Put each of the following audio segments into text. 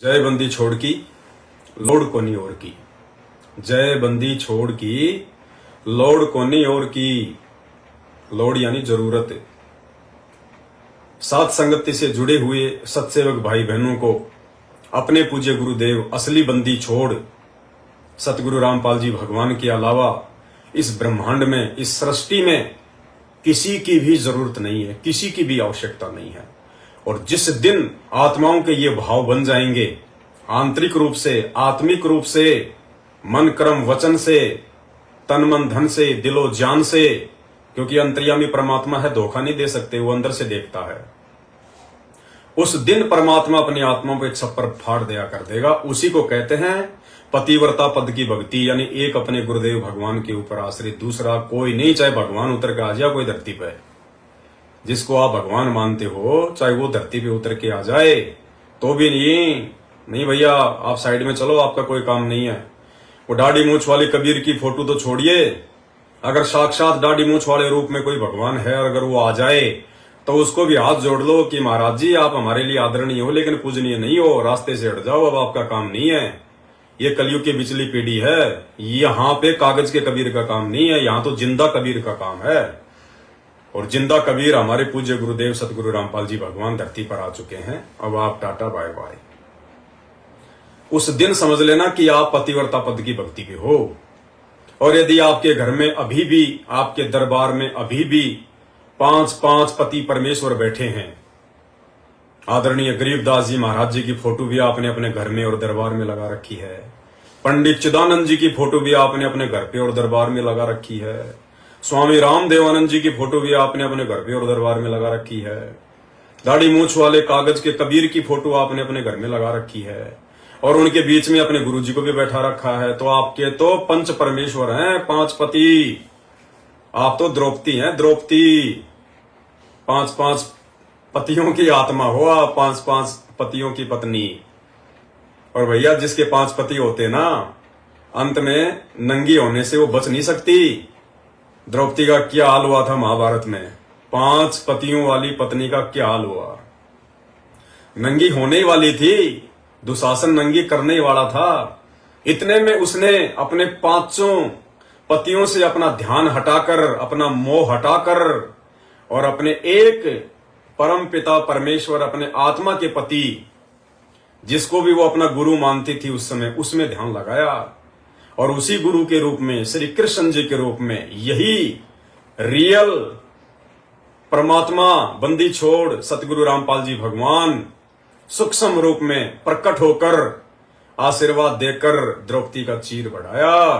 जय बंदी छोड़ की लोड कोनी और की। जय बंदी छोड़ की लोड कोनी और की। लोड यानी जरूरत। साथ संगति से जुड़े हुए सत्सेवक भाई बहनों को अपने पूज्य गुरुदेव असली बंदी छोड़ सतगुरु रामपाल जी भगवान के अलावा इस ब्रह्मांड में, इस सृष्टि में किसी की भी जरूरत नहीं है, किसी की भी आवश्यकता नहीं है। और जिस दिन आत्माओं के ये भाव बन जाएंगे, आंतरिक रूप से, आत्मिक रूप से, मन कर्म वचन से, तन मन धन से, दिलो जान से, क्योंकि अंतर्यामी परमात्मा है, धोखा नहीं दे सकते, वो अंदर से देखता है। उस दिन परमात्मा अपनी आत्मा को एक छप्पर फाड़ दिया कर देगा। उसी को कहते हैं पतिव्रता पद की भक्ति, यानी एक अपने गुरुदेव भगवान के ऊपर आश्रित, दूसरा कोई नहीं। चाहे भगवान उतर के आ जाए कोई धरती पे, जिसको आप भगवान मानते हो, चाहे वो धरती पे उतर के आ जाए तो भी नहीं भैया, आप साइड में चलो, आपका कोई काम नहीं है। वो दाढ़ी मूछ वाले कबीर की फोटो तो छोड़िए, अगर साक्षात दाढ़ी मूछ वाले रूप में कोई भगवान है और अगर वो आ जाए तो उसको भी हाथ जोड़ लो कि महाराज जी आप हमारे लिए आदरणीय हो लेकिन पूजनीय नहीं हो, रास्ते से हट जाओ, अब आपका काम नहीं है। ये कलयुग की बिचली पीढ़ी है, यहाँ पे कागज के कबीर का काम नहीं है, यहाँ तो जिंदा कबीर का काम है। और जिंदा कबीर हमारे पूज्य गुरुदेव सतगुरु रामपाल जी भगवान धरती पर आ चुके हैं। अब आप टाटा बाय बाय। उस दिन समझ लेना कि आप पतिव्रता पद की भक्ति के हो। और यदि आपके घर में अभी भी, आपके दरबार में अभी भी 5 पति परमेश्वर बैठे हैं, आदरणीय गरीबदास जी महाराज जी की फोटो भी आपने अपने घर में और दरबार में लगा रखी है, पंडित चिदानंद जी की फोटो भी आपने अपने घर पे और दरबार में लगा रखी है, स्वामी रामदेवानंद जी की फोटो भी आपने अपने घर पे और दरबार में लगा रखी है, दाढ़ी मूछ वाले कागज के कबीर की फोटो आपने अपने घर में लगा रखी है, और उनके बीच में अपने गुरु जी को भी बैठा रखा है। तो आपके तो पंच परमेश्वर हैं, 5 पति। आप तो द्रौपदी हैं, द्रौपदी। 5 पतियों की आत्मा हो आप, 5 पतियों की पत्नी। और भैया जिसके 5 पति होते ना, अंत में नंगी होने से वो बच नहीं सकती। द्रौपदी का क्या हाल हुआ था महाभारत में, 5 पतियों वाली पत्नी का क्या हाल हुआ। नंगी होने वाली थी, दुशासन नंगी करने वाला था। इतने में उसने अपने 5 पतियों से अपना ध्यान हटाकर, अपना मोह हटाकर, और अपने एक परम पिता परमेश्वर, अपने आत्मा के पति, जिसको भी वो अपना गुरु मानती थी उस समय, उसमें ध्यान लगाया। और उसी गुरु के रूप में, श्री कृष्ण जी के रूप में, यही रियल परमात्मा बंदी छोड़ सतगुरु रामपाल जी भगवान सूक्ष्म रूप में प्रकट होकर आशीर्वाद देकर द्रौपदी का चीर बढ़ाया।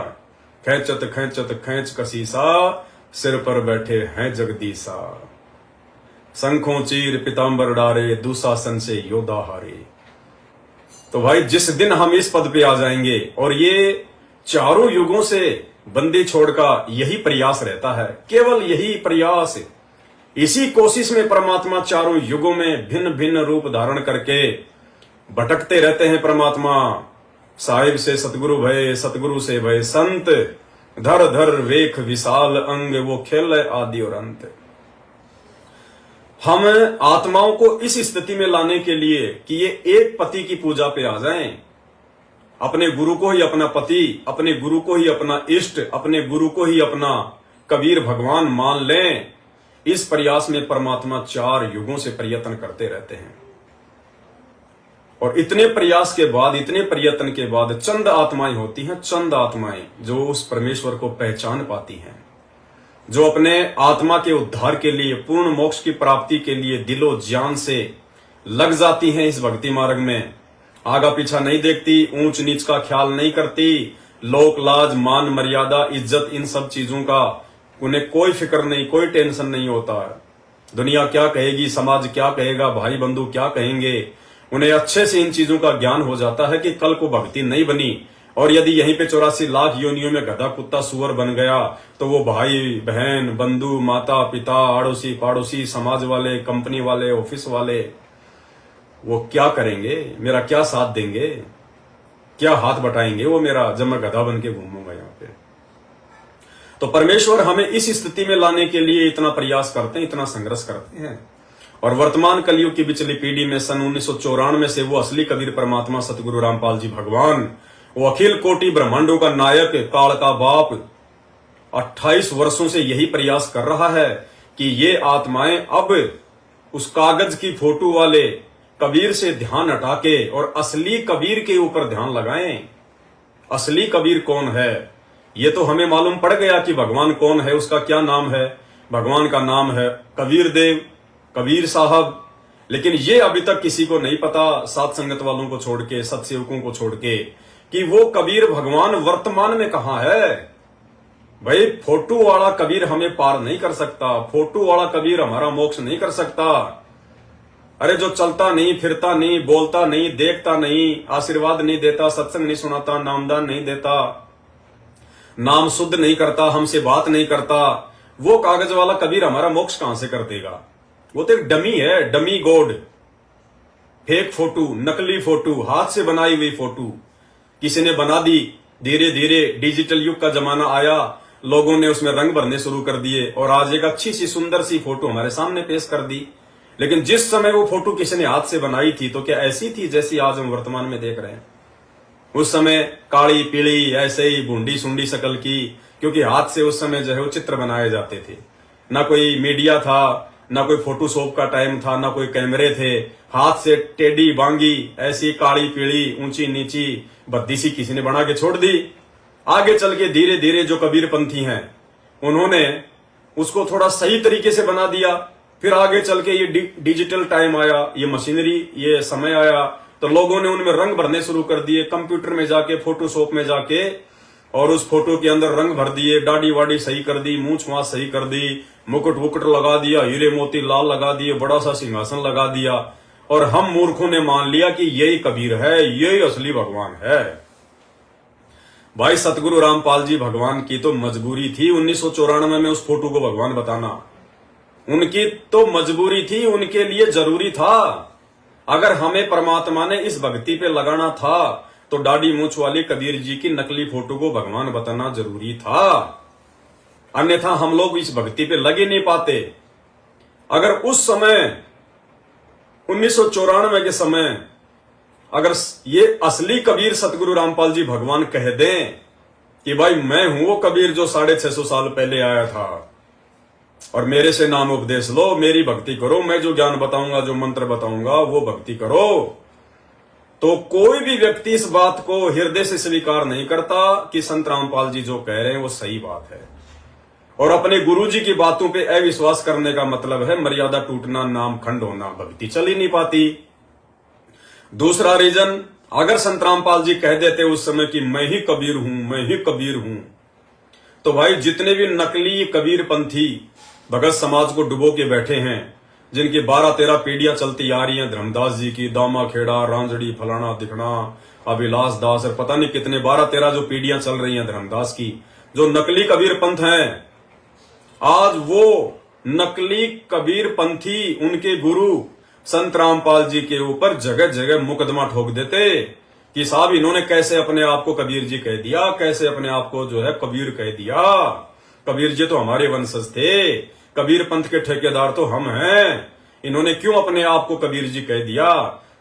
खेचत खेचत खेच कसीसा, सिर पर बैठे हैं जगदीसा, शंखों चीर पितांबर डारे, दुशासन से योद्धा हारे। तो भाई जिस दिन हम इस पद पे आ जाएंगे, और ये चारों युगों से बंदी छोड़ का यही प्रयास रहता है, केवल यही प्रयास, इसी कोशिश में परमात्मा चारों युगों में भिन्न भिन्न रूप धारण करके भटकते रहते हैं। परमात्मा साहिब से सतगुरु भय, सतगुरु से भय संत, धर धर वेख विशाल अंग, वो खेल आदि और अंत। हम आत्माओं को इस स्थिति में लाने के लिए कि ये एक पति की पूजा पे आ जाएं, अपने गुरु को ही अपना पति, अपने गुरु को ही अपना इष्ट, अपने गुरु को ही अपना कबीर भगवान मान लें, इस प्रयास में परमात्मा 4 युगों से प्रयत्न करते रहते हैं। और इतने प्रयास के बाद, इतने प्रयत्न के बाद चंद आत्माएं होती हैं, चंद आत्माएं जो उस परमेश्वर को पहचान पाती हैं, जो अपने आत्मा के उद्धार के लिए, पूर्ण मोक्ष की प्राप्ति के लिए दिलो जान से लग जाती हैं इस भक्ति मार्ग में। आगा पीछा नहीं देखती, ऊंच नीच का ख्याल नहीं करती, लोक लाज मान मर्यादा इज्जत इन सब चीजों का उन्हें कोई फिक्र नहीं, कोई टेंशन नहीं होता है। दुनिया क्या कहेगी, समाज क्या कहेगा, भाई बंधु क्या कहेंगे, उन्हें अच्छे से इन चीजों का ज्ञान हो जाता है कि कल को भक्ति नहीं बनी और यदि यहीं पे 84 लाख योनियों में गधा कुत्ता सुअर बन गया तो वो भाई बहन बंधु माता पिता आड़ोसी पाड़ोसी समाज वाले कंपनी वाले ऑफिस वाले वो क्या करेंगे, मेरा क्या साथ देंगे, क्या हाथ बटाएंगे वो मेरा, जब मैं गधा बन के घूमूंगा यहाँ पे। तो परमेश्वर हमें इस स्थिति में लाने के लिए इतना प्रयास करते हैं, इतना संघर्ष करते हैं। और वर्तमान कलयुग की बिचली पीढ़ी में सन 1994 से वो असली कबीर परमात्मा सतगुरु रामपाल जी भगवान, वो अखिल कोटि ब्रह्मांडों का नायक, काल का बाप, 28 वर्षों से यही प्रयास कर रहा है कि ये आत्माएं अब उस कागज की फोटो वाले कबीर से ध्यान हटा के और असली कबीर के ऊपर ध्यान लगाएं। असली कबीर कौन है ये तो हमें मालूम पड़ गया कि भगवान कौन है, उसका क्या नाम है। भगवान का नाम है कबीर देव, कबीर साहब। लेकिन ये अभी तक किसी को नहीं पता, सात संगत वालों को छोड़ के, सत्सेवकों को छोड़ के, कि वो कबीर भगवान वर्तमान में कहां है। भाई फोटो वाला कबीर हमें पार नहीं कर सकता, फोटो वाला कबीर हमारा मोक्ष नहीं कर सकता। अरे जो चलता नहीं, फिरता नहीं, बोलता नहीं, देखता नहीं, आशीर्वाद नहीं देता, सत्संग नहीं सुनाता, नामदान नहीं देता, नाम शुद्ध नहीं करता, हमसे बात नहीं करता, वो कागज वाला कबीर हमारा मोक्ष कहां से कर देगा। वो तो एक डमी है, डमी गॉड, फेक फोटो, नकली फोटो, हाथ से बनाई हुई फोटो किसी ने बना दी। धीरे धीरे डिजिटल युग का जमाना आया, लोगों ने उसमें रंग भरने शुरू कर दिए और आज एक अच्छी सी सुंदर सी फोटो हमारे सामने पेश कर दी। लेकिन जिस समय वो फोटो किसी ने हाथ से बनाई थी तो क्या ऐसी थी जैसी आज हम वर्तमान में देख रहे हैं। उस समय काली पीली ऐसे ही बूंदी सुंडी शकल की, क्योंकि हाथ से उस समय जो है वो चित्र बनाए जाते थे। ना कोई मीडिया था, ना कोई फोटोशॉप का टाइम था, ना कोई कैमरे थे। हाथ से टेढ़ी बांगी ऐसी काली पीली ऊंची नीची भद्दी सी किसी ने बना के छोड़ दी। आगे चल के धीरे धीरे जो कबीरपंथी हैं उन्होंने उसको थोड़ा सही तरीके से बना दिया। फिर आगे चल के ये डिजिटल टाइम आया, ये मशीनरी, ये समय आया, तो लोगों ने उनमें रंग भरने शुरू कर दिए। कंप्यूटर में जाके, फोटोशॉप में जाके और उस फोटो के अंदर रंग भर दिए, दाढ़ी वाड़ी सही कर दी, मूंछ माछ सही कर दी, मुकुट वुकुट लगा दिया, हीरे मोती लाल लगा दिए, बड़ा सा सिंहासन लगा दिया और हम मूर्खों ने मान लिया कि यही कबीर है, यही असली भगवान है। भाई सतगुरु रामपाल जी भगवान की तो मजबूरी थी 1994 में उस फोटो को भगवान बताना। उनकी तो मजबूरी थी, उनके लिए जरूरी था। अगर हमें परमात्मा ने इस भक्ति पे लगाना था तो दाढ़ी मूंछ वाली कबीर जी की नकली फोटो को भगवान बताना जरूरी था, अन्यथा हम लोग इस भक्ति पे लगे नहीं पाते। अगर उस समय 1994 के समय अगर ये असली कबीर सतगुरु रामपाल जी भगवान कह दें कि भाई मैं हूं वो कबीर जो 650 साल पहले आया था और मेरे से नाम उपदेश लो, मेरी भक्ति करो, मैं जो ज्ञान बताऊंगा, जो मंत्र बताऊंगा वो भक्ति करो, तो कोई भी व्यक्ति इस बात को हृदय से स्वीकार नहीं करता कि संत रामपाल जी जो कह रहे हैं वो सही बात है। और अपने गुरु जी की बातों पे अविश्वास करने का मतलब है मर्यादा टूटना, नाम खंड होना, भक्ति चल ही नहीं पाती। दूसरा रीजन, अगर संत रामपाल जी कह देते उस समय कि मैं ही कबीर हूं, मैं ही कबीर हूं, तो भाई जितने भी नकली कबीर पंथी भगत समाज को डुबो के बैठे हैं, जिनकी 12-13 पीढ़ियां चलती आ रही हैं, धर्मदास जी की, दामा खेड़ा, रांझड़ी, फलाना दिखना, अभिलाष दास और पता नहीं कितने 12-13 जो पीढ़ियां चल रही हैं धर्मदास की, जो नकली कबीर पंथ हैं, आज वो नकली कबीर पंथी उनके गुरु संत रामपाल जी के ऊपर जगह जगह मुकदमा ठोक देते कि साहब इन्होंने कैसे अपने आप को कबीर जी कह दिया, कैसे अपने आप को जो है कबीर कह दिया, कबीर जी तो हमारे वंशज थे, कबीर पंथ के ठेकेदार तो हम हैं, इन्होंने क्यों अपने आप को कबीर जी कह दिया।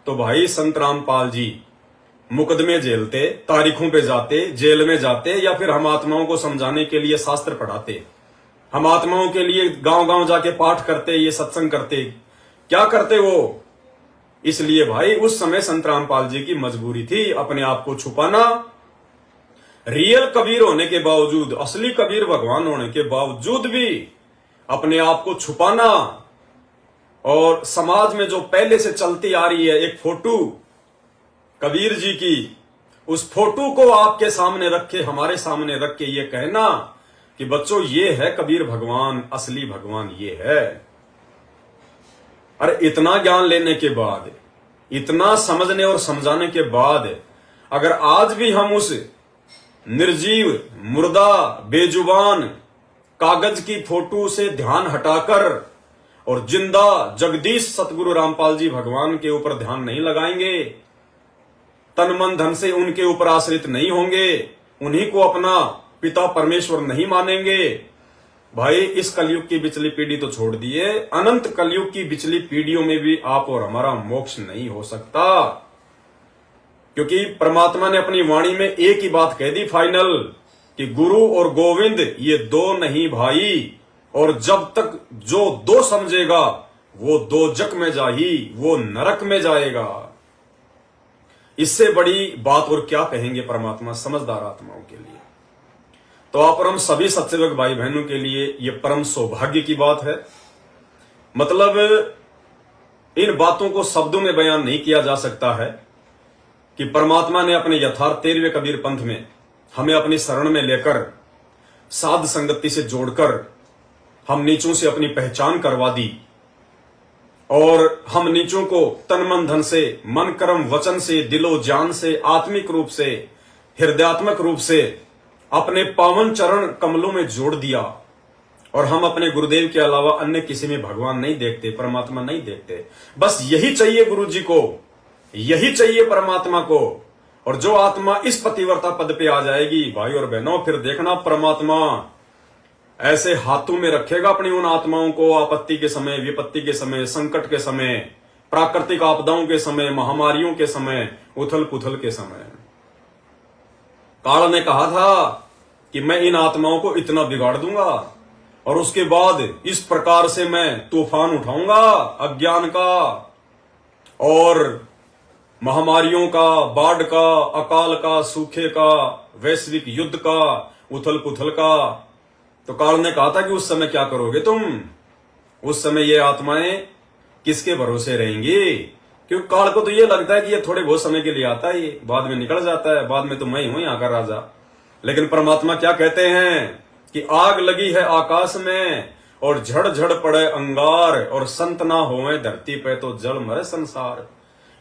तो भाई संत रामपाल जी मुकदमे झेलते, तारीखों पे जाते, जेल में जाते, या फिर हम आत्माओं को समझाने के लिए शास्त्र पढ़ाते, हम आत्माओं के लिए गांव गांव जाके पाठ करते, ये सत्संग करते, क्या करते वो। इसलिए भाई उस समय संत रामपाल जी की मजबूरी थी अपने आप को छुपाना। रियल कबीर होने के बावजूद, असली कबीर भगवान होने के बावजूद भी अपने आप को छुपाना। और समाज में जो पहले से चलती आ रही है एक फोटो कबीर जी की, उस फोटो को आपके सामने रखे, हमारे सामने रख के ये कहना कि बच्चों ये है कबीर भगवान, असली भगवान ये है। अरे इतना ज्ञान लेने के बाद, इतना समझने और समझाने के बाद, अगर आज भी हम उस निर्जीव, मुर्दा, बेजुबान कागज की फोटो से ध्यान हटाकर और जिंदा जगदीश सतगुरु रामपाल जी भगवान के ऊपर ध्यान नहीं लगाएंगे, तन मन धन से उनके ऊपर आश्रित नहीं होंगे, उन्हीं को अपना पिता परमेश्वर नहीं मानेंगे, भाई इस कलयुग की पिछली पीढ़ी तो छोड़ दिए, अनंत कलयुग की पिछली पीढ़ियों में भी आप और हमारा मोक्ष नहीं हो सकता, क्योंकि परमात्मा ने अपनी वाणी में एक ही बात कह दी फाइनल, कि गुरु और गोविंद ये दो नहीं भाई, और जब तक जो दो समझेगा वो दोजक में जाही, वो नरक में जाएगा। इससे बड़ी बात और क्या कहेंगे परमात्मा समझदार आत्माओं के लिए। तो आप और हम सभी सत्सेवक भाई बहनों के लिए यह परम सौभाग्य की बात है। मतलब इन बातों को शब्दों में बयान नहीं किया जा सकता है कि परमात्मा ने अपने यथार्थ 13वें कबीर पंथ में हमें अपनी शरण में लेकर साध संगति से जोड़कर हम नीचों से अपनी पहचान करवा दी, और हम नीचों को तन मन धन से, मन कर्म वचन से, दिलो जान से, आत्मिक रूप से, हृदयात्मक रूप से अपने पावन चरण कमलों में जोड़ दिया। और हम अपने गुरुदेव के अलावा अन्य किसी में भगवान नहीं देखते, परमात्मा नहीं देखते। बस यही चाहिए गुरु जी को, यही चाहिए परमात्मा को। और जो आत्मा इस पतिव्रता पद पे आ जाएगी भाई और बहनों, फिर देखना परमात्मा ऐसे हाथों में रखेगा अपनी उन आत्माओं को, आपत्ति के समय, विपत्ति के समय, संकट के समय, प्राकृतिक आपदाओं के समय, महामारियों के समय, उथल पुथल के समय। काल ने कहा था कि मैं इन आत्माओं को इतना बिगाड़ दूंगा और उसके बाद इस प्रकार से मैं तूफान उठाऊंगा अज्ञान का और महामारियों का, बाढ़ का, अकाल का, सूखे का, वैश्विक युद्ध का, उथल पुथल का। तो काल ने कहा था कि उस समय क्या करोगे तुम? उस समय ये आत्माएं किसके भरोसे रहेंगी? क्योंकि काल को तो ये लगता है कि ये थोड़े बहुत समय के लिए आता है, ये बाद में निकल जाता है, बाद में तो मैं ही हूं यहाँ का राजा। लेकिन परमात्मा क्या कहते हैं कि आग लगी है आकाश में और झड़ झड़ पड़े अंगार, और संत ना होवे धरती पे तो जल मरे संसार।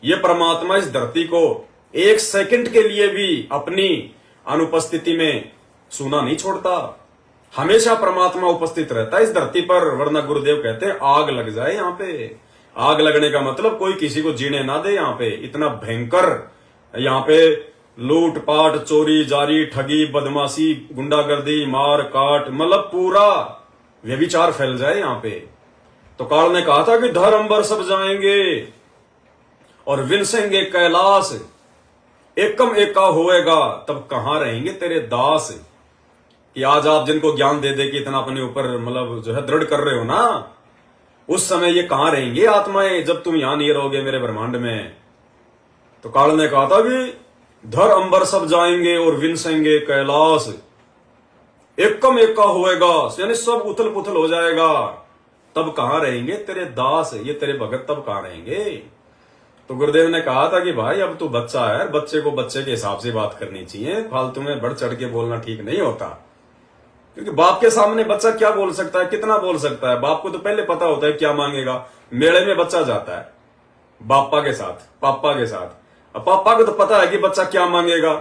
ये परमात्मा इस धरती को एक सेकंड के लिए भी अपनी अनुपस्थिति में सूना नहीं छोड़ता। हमेशा परमात्मा उपस्थित रहता है इस धरती पर, वरना गुरुदेव कहते हैं आग लग जाए यहाँ पे। आग लगने का मतलब कोई किसी को जीने ना दे यहाँ पे। इतना भयंकर यहाँ पे लूट पाट, चोरी जारी, ठगी, बदमाशी, गुंडागर्दी, मार काट, मतलब पूरा व्यभिचार फैल जाए यहाँ पे। तो काल ने कहा था कि धर अंबर सब जाएंगे और विनसेंगे कैलाश, एकम एका होएगा तब कहां रहेंगे तेरे दास। कि आज आप जिनको ज्ञान दे दे कि इतना अपने ऊपर मतलब जो है दृढ़ कर रहे हो ना, उस समय ये कहां रहेंगे आत्माएं जब तुम यहां नहीं रहोगे मेरे ब्रह्मांड में। तो काल ने कहा था कि धर अंबर सब जाएंगे और विनसेंगे कैलाश, एकम एका होएगा, यानी सब उथल पुथल हो जाएगा, तब कहां रहेंगे तेरे दास, ये तेरे भगत तब कहां रहेंगे। तो गुरुदेव ने कहा था कि भाई अब तू बच्चा है, बच्चे को बच्चे के हिसाब से बात करनी चाहिए, फालतू में बढ़ चढ़ के बोलना ठीक नहीं होता। क्योंकि बाप के सामने बच्चा क्या बोल सकता है, कितना बोल सकता है? बाप को तो पहले पता होता है क्या मांगेगा। मेले में बच्चा जाता है बापा के साथ, पापा के साथ। अब पापा को तो पता है कि बच्चा क्या मांगेगा।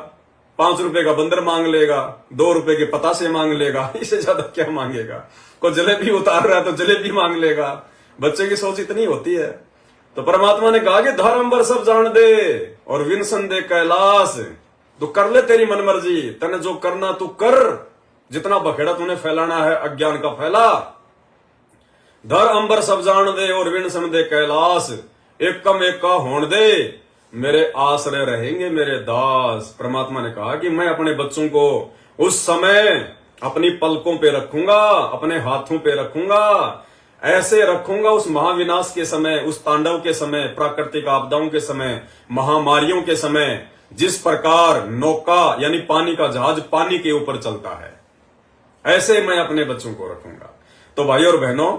5 रुपए का बंदर मांग लेगा, 2 रुपए के पतासे मांग लेगा, इससे ज्यादा क्या मांगेगा। कोई जलेबी उतार रहा है तो जलेबी मांग लेगा। बच्चे की सोच इतनी होती है। तो परमात्मा ने कहा कि धर अंबर सब जान दे और विनसन दे कैलाश, तू कर ले तेरी मनमर्जी, तने जो करना तू कर, जितना बखेड़ा तूने फैलाना है अज्ञान का फैला। धर अंबर सब जान दे और विनसन दे कैलाश, एकम एका होण दे मेरे आश्रय रहेंगे मेरे दास। परमात्मा ने कहा कि मैं अपने बच्चों को उस समय अपनी पलकों पे रखूंगा, अपने हाथों पे रखूंगा, ऐसे रखूंगा उस महाविनाश के समय, उस तांडव के समय, प्राकृतिक आपदाओं के समय, महामारियों के समय, जिस प्रकार नौका यानी पानी का जहाज पानी के ऊपर चलता है, ऐसे मैं अपने बच्चों को रखूंगा। तो भाई और बहनों,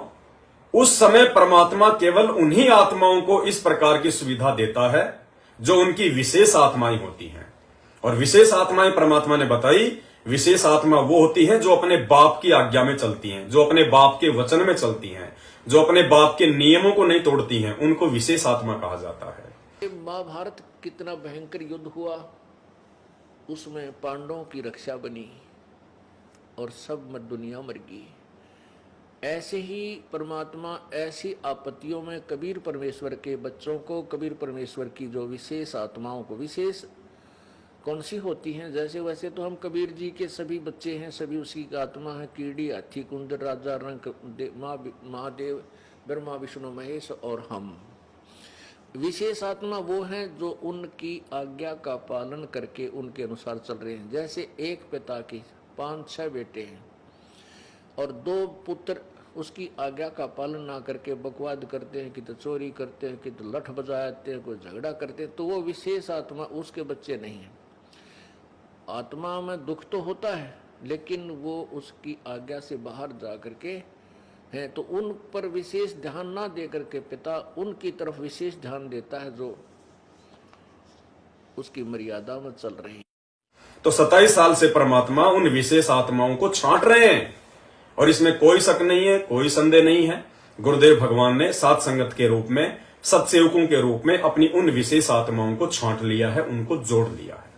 उस समय परमात्मा केवल उन्हीं आत्माओं को इस प्रकार की सुविधा देता है जो उनकी विशेष आत्माएं होती हैं। और विशेष आत्माएं परमात्मा ने बताई, विशेष आत्मा वो होती है जो अपने बाप की आज्ञा में चलती हैं, जो अपने बाप के वचन में चलती हैं, जो अपने बाप के नियमों को नहीं तोड़ती हैं, उनको विशेष आत्मा कहा जाता है। महाभारत कितना भयंकर युद्ध हुआ, उसमें पांडवों की रक्षा बनी और सब दुनिया मर गई। ऐसे ही परमात्मा ऐसी आपत्तियों में कबीर परमेश्वर के बच्चों को, कबीर परमेश्वर की जो विशेष आत्माओं को, विशेष कौन सी होती हैं? जैसे वैसे तो हम कबीर जी के सभी बच्चे हैं, सभी उसी की आत्मा है। कीड़ी, हाथी, कुंदर, राजा, रंग, महादेव, ब्रह्मा, विष्णु, महेश और हम। विशेष आत्मा वो हैं जो उनकी आज्ञा का पालन करके उनके अनुसार चल रहे हैं। जैसे एक पिता की 5-6 बेटे हैं और 2 पुत्र उसकी आज्ञा का पालन ना करके बकवाद करते हैं, कि तो चोरी करते हैं, कि तो लठ बजाते हैं, कोई झगड़ा करते हैं, तो वो विशेष आत्मा उसके बच्चे नहीं हैं। आत्मा में दुख तो होता है, लेकिन वो उसकी आज्ञा से बाहर जा करके है, तो उन पर विशेष ध्यान ना दे करके पिता उनकी तरफ विशेष ध्यान देता है जो उसकी मर्यादा में चल रही है। तो 27 साल से परमात्मा उन विशेष आत्माओं को छांट रहे हैं और इसमें कोई शक नहीं है, कोई संदेह नहीं है। गुरुदेव भगवान ने सात संगत के रूप में, सत्सेवकों के रूप में अपनी उन विशेष आत्माओं को छांट लिया है, उनको जोड़ लिया है।